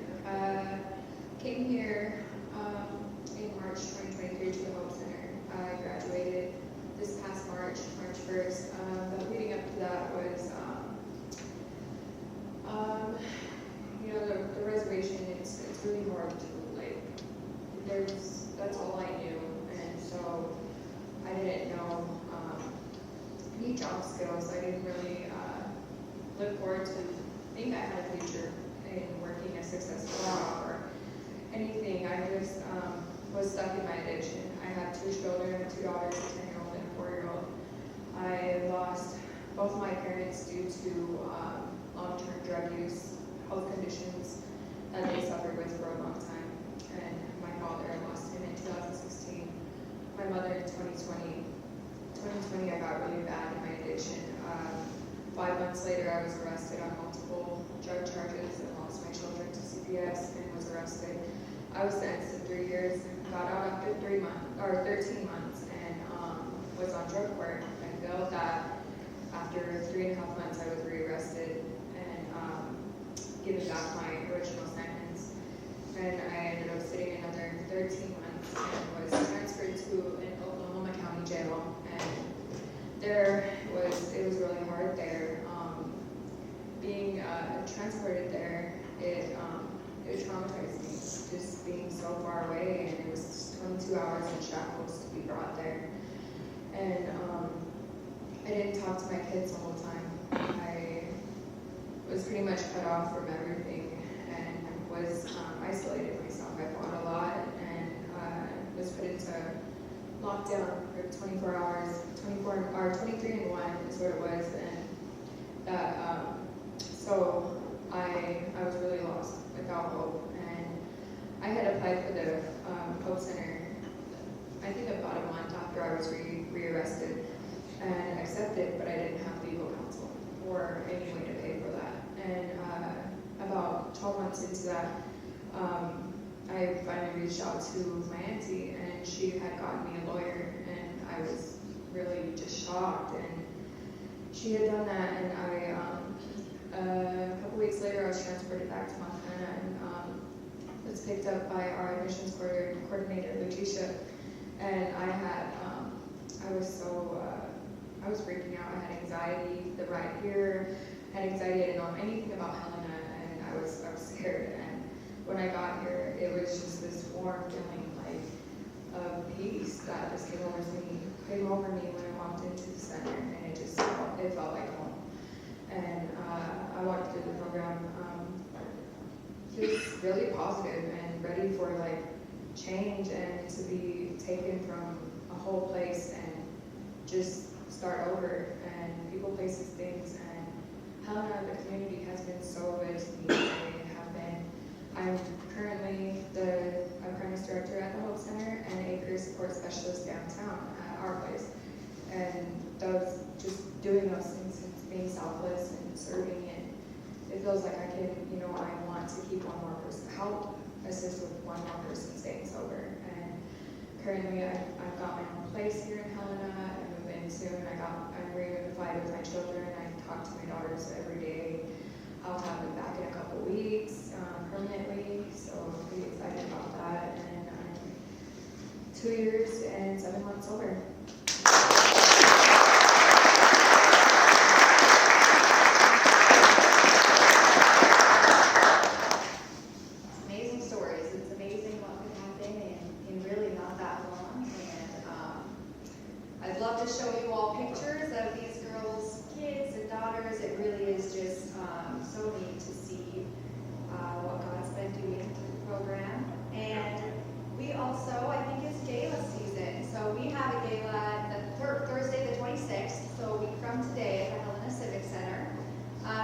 Came here in March 2023 to the Hope Center. I graduated this past March 1st. But leading up to that was, the reservation. It's really hard to that's all I knew, and so I didn't know any job skills. I didn't really look forward to think I had a future in working a successful job or anything. I just was stuck in my addiction. I have 2 children, 2 daughters, a 10-year-old and a 4-year-old. I lost both my parents due to long-term drug use, health conditions that they suffered with for a long time. And my father, I lost him in 2016. My mother in 2020. 2020, I got really bad in my addiction. 5 months later, I was arrested on multiple drug charges and lost my children to CPS and was arrested. I was sentenced to 3 years, got out after 13 months, and was on drug court. I failed that. After 3.5 months, I was rearrested and given back my original sentence. And I ended up sitting another 13 months and was transferred to an Oklahoma County jail. And it was really hard there. Being transported there, it traumatized me, just being so far away, and it was 22 hours in shackles to be brought there. And I didn't talk to my kids the whole time. I was pretty much cut off from everything and was isolated myself. I fought a lot and was put into lockdown for 24 hours, 23 and 1 is what it was, and that, so I was really lost without hope, and I had applied for the Hope Center, I think about a month after I was rearrested, and accepted, but I didn't have legal counsel or any way to pay for that, and about 12 months into that, I finally reached out to my auntie, and she had gotten me a lawyer, and I was really just shocked, and she had done that, and a couple weeks later I was transported back to Montana, and was picked up by our admissions coordinator, Letitia, and I was freaking out. I had anxiety the ride here, had anxiety, I didn't know anything about Helena, and I was scared, and when I got here, it was just this warm feeling of peace that just came over me when I walked into the center, and it felt like home. And I walked through the program just really positive and ready for change and to be taken from a whole place and just start over and people, places, things. And Helena, the community, has been so good to me. I'm currently the apprentice director at the Hope Center and a career support specialist downtown at our place. And just doing those things and being selfless and serving, and it feels like I can, I want to keep one more person, help assist with one more person staying sober. And currently I've got my own place here in Helena. I move in soon. I'm reunified with my children. I talk to my daughters every day. I'll have them back in a couple weeks permanently, so I'm pretty excited about that. And I'm 2 years and 7 months sober. Amazing stories. It's amazing what could happen in really not that long. And I'd love to show you all pictures of these girls' kids and daughters. It really is just so neat to see what God's been doing through the program. And we also, I think it's gala season. So we have a gala Thursday the 26th, so a week from today at the Helena Civic Center.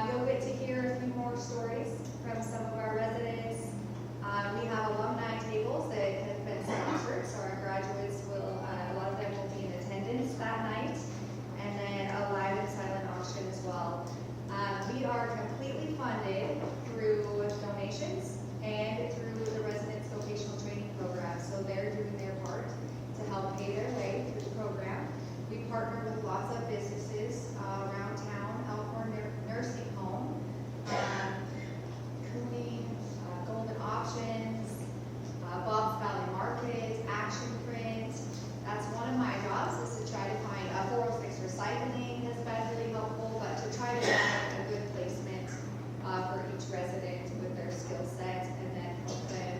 You'll get to hear a few more stories from some of our residents. We have alumni tables that have been sponsored, so our graduates will, a lot of them will be in attendance that night, and then a live and silent auction as well. We are completely funded through donations and through the residents' vocational training program, so they're doing their part to help pay their way through the program. We partner with lots of businesses around town, Elkhorn Nursing Home, Cooney, Golden Options, Bob's Valley Market, Action Print. That's one of my jobs, is to try to find 406 Recycling has been really helpful, but to try to find a good placement for each resident with their skill set, and then help them,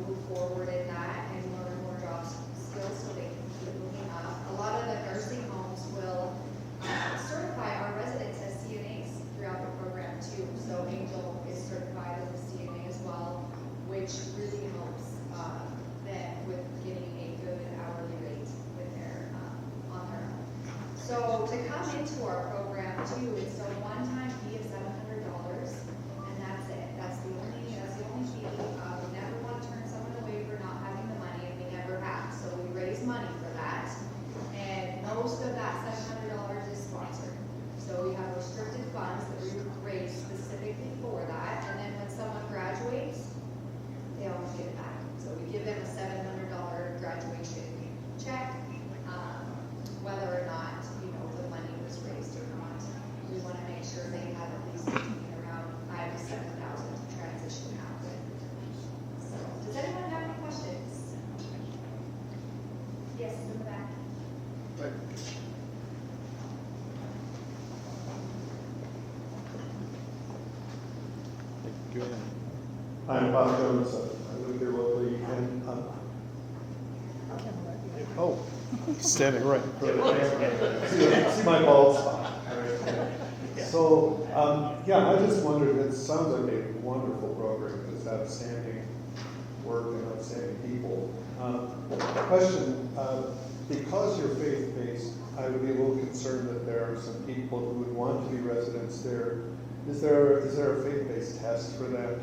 move forward in that and learn more job skills so they can keep moving up. A lot of the nursing homes will certify our residents as CNAs throughout the program too. So Angel is certified as a CNA as well, which really helps them with getting a good hourly rate with on their own. So to come into our program too, it's a one-time fee of $700, and that's it. That's the only fee. We never want to turn someone away for not having the money, and we never have. So we raise money for that, and most of that $700 is sponsored. So we have restricted funds that we raise specifically for that, and then when someone graduates, they always get it back. So we give them a $700 graduation check, whether or not, the money was raised or not. We want to make sure they have at least around $5,000 to $7,000 to transition out with. So, does anyone have any questions? Yes, in the back. I'm Bob Jones. I live here locally, and standing right in front of the camera. See my bald spot. So, I just wondered, it sounds like a wonderful program. It's outstanding work and outstanding people. Question, because you're faith-based, I would be a little concerned that there are some people who would want to be residents there. Is there a faith-based test for that?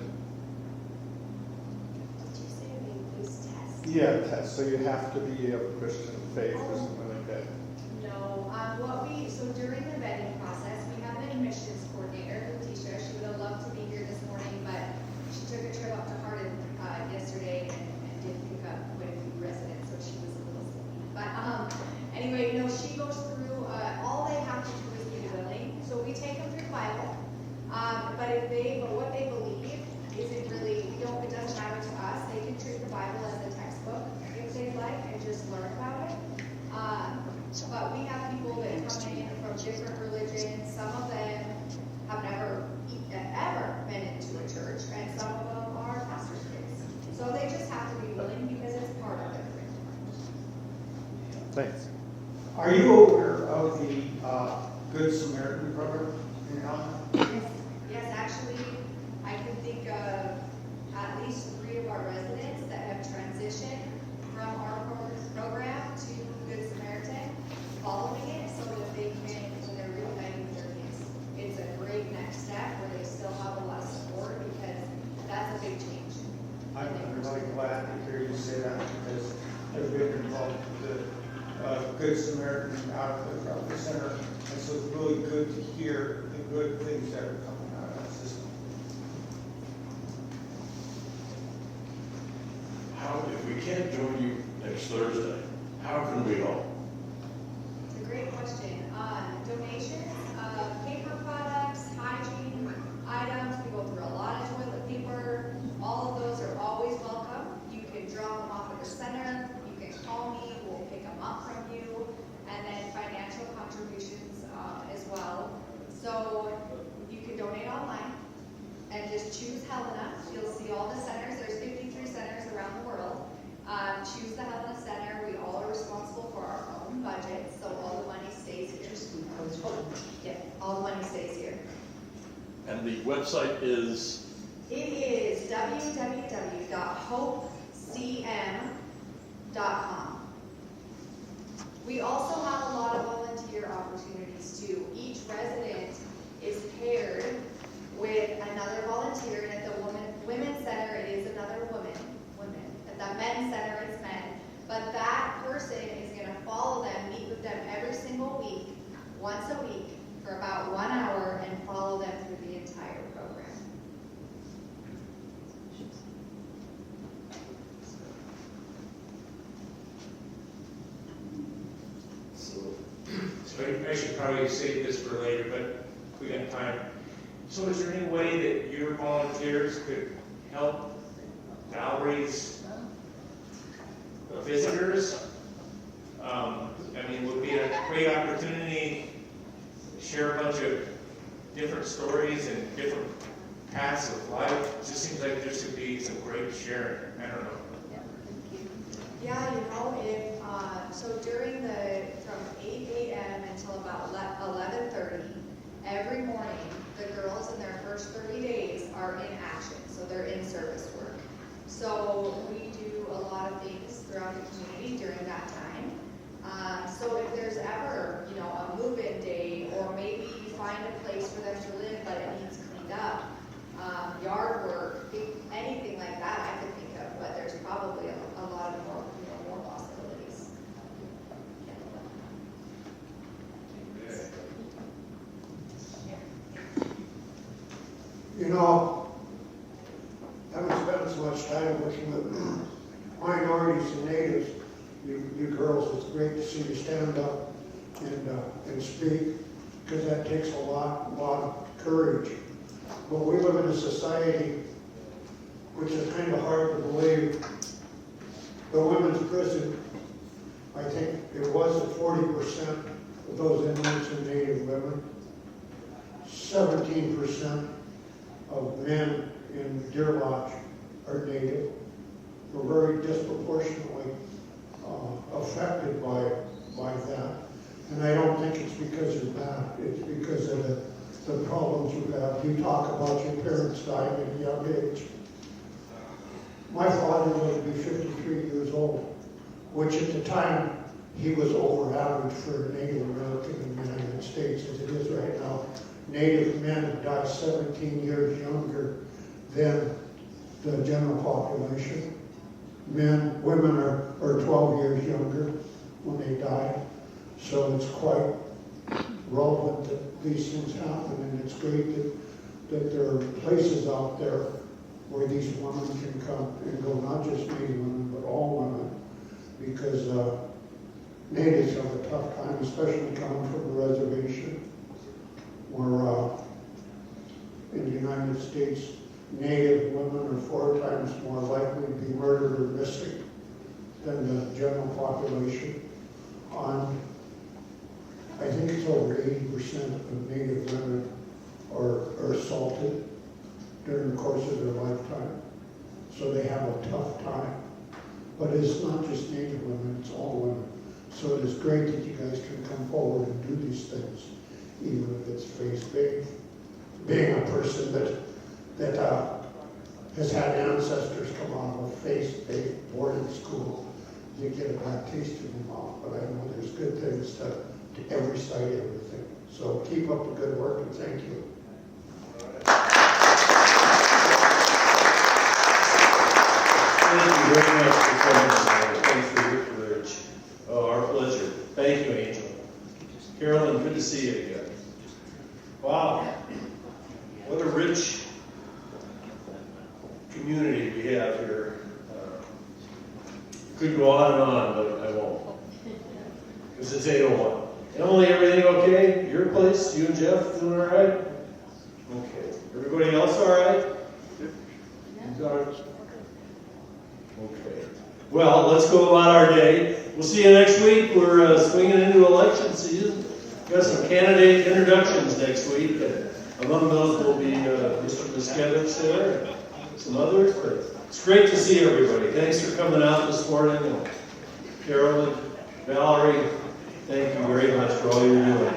Did you say a faith-based test? Yeah, test. So you have to be of Christian faith or something like that. No. So during the vetting process, we have an admissions coordinator, Letitia. She would have loved to be here this morning, but she took a trip up to Hardin yesterday and did pick up quite a few residents, so she was a little sleepy. But anyway, she goes through, all they have to do is be willing. So we take them through Bible. But what they believe isn't really, it doesn't matter to us. They can treat the Bible as a textbook if they'd like and just learn about it. But we have people that come in from different religions. Some of them have never ever been into a church, and some of them are pastors' kids. So they just have to be willing because it's part of their curriculum. Thanks. Are you aware of the Good Samaritan program in Helena? Yes, actually, I can think of at least 3 of our residents that have transitioned from our program to Good Samaritan, following it so that they can, when they're reuniting with their kids. It's a great next step where they still have a lot of support, because that's a big change. I'm really glad to hear you say that, because I've been involved with the Good Samaritan out of the Rockies Center, and so it's really good to hear the good things that are coming out of that system. can't join you next Thursday, how can we help? It's a great question. Donations of paper products, hygiene items, we go through a lot of toilet paper. All of those are always welcome. You can drop them off at the center. You can call me. We'll pick them up from you. And then financial contributions as well. So you can donate online and just choose Helena. You'll see all the centers. There's 53 centers around the world. Choose the Helena Center. We all are responsible for our own budget, so all the money stays here. Yeah, all the money stays here. And the website is? It is www.hopecm.com. We also have a lot of volunteer opportunities too. Each resident is paired with another volunteer, and at the women's center it is another woman. At the men's center it's men. But that person is going to follow them, meet with them every single week, once a week, for about 1 hour, and follow them through the entire program. So I should probably save this for later, but we got time. So is there any way that your volunteers could help Valerie's visitors? I mean, it would be a great opportunity to share a bunch of different stories and different paths of life. It just seems like there should be some great sharing. I don't know. Yeah, you know, so during from 8 a.m. until about 11:30, every morning, the girls in their first 30 days are in action, so they're in service work. So we do a lot of things throughout the community during that time. So if there's ever, you know, a move-in day, or maybe you find a place for them to live but it needs cleaned up, yard work, anything like that I could think of, but there's probably a lot of more, more possibilities. You know, I haven't spent so much time working with minorities and natives. You girls, it's great to see you stand up and speak, because that takes a lot of courage. But we live in a society which is kind of hard to believe. The women's prison, I think it was at 40% of those inmates are Native women. 17% of men in Deer Lodge are Native. We're very disproportionately affected by that. And I don't think it's because of that. It's because of the problems you have. You talk about your parents dying at a young age. My father lived to be 53 years old, which at the time he was over average for a Native American in the United States, as it is right now. Native men die 17 years younger than the general population. Women are 12 years younger when they die. So it's quite relevant that these things happen, and it's great that there are places out there where these women can come and go, not just Native women, but all women, because natives have a tough time, especially coming from the reservation, where in the United States, Native women are 4 times more likely to be murdered or missing than the general population. I think it's over 80% of Native women are assaulted during the course of their lifetime. So they have a tough time. But it's not just Native women, it's all women. So it is great that you guys can come forward and do these things, even if it's face-based. Being a person that has had ancestors come out of a faith-based boarding school, you get a bad taste in your mouth. But I know there's good things to every side of everything. So keep up the good work, and thank you. Thank you very much for coming tonight. Thanks for your courage. Oh, our pleasure. Thank you, Angel. Carolyn, good to see you again. Wow. What a rich community we have here. Could go on and on, but I won't. Because it's 8:01. Emily, everything okay? Your place, you and Jeff doing all right? Okay. Everybody else all right? You got it? Okay. Well, let's go about our day. We'll see you next week. We're swinging into election season. Got some candidate introductions next week. Among those will be Mr. Miskevich there and some others. But it's great to see everybody. Thanks for coming out this morning. And Carolyn, Valerie, thank you very much for all you're doing.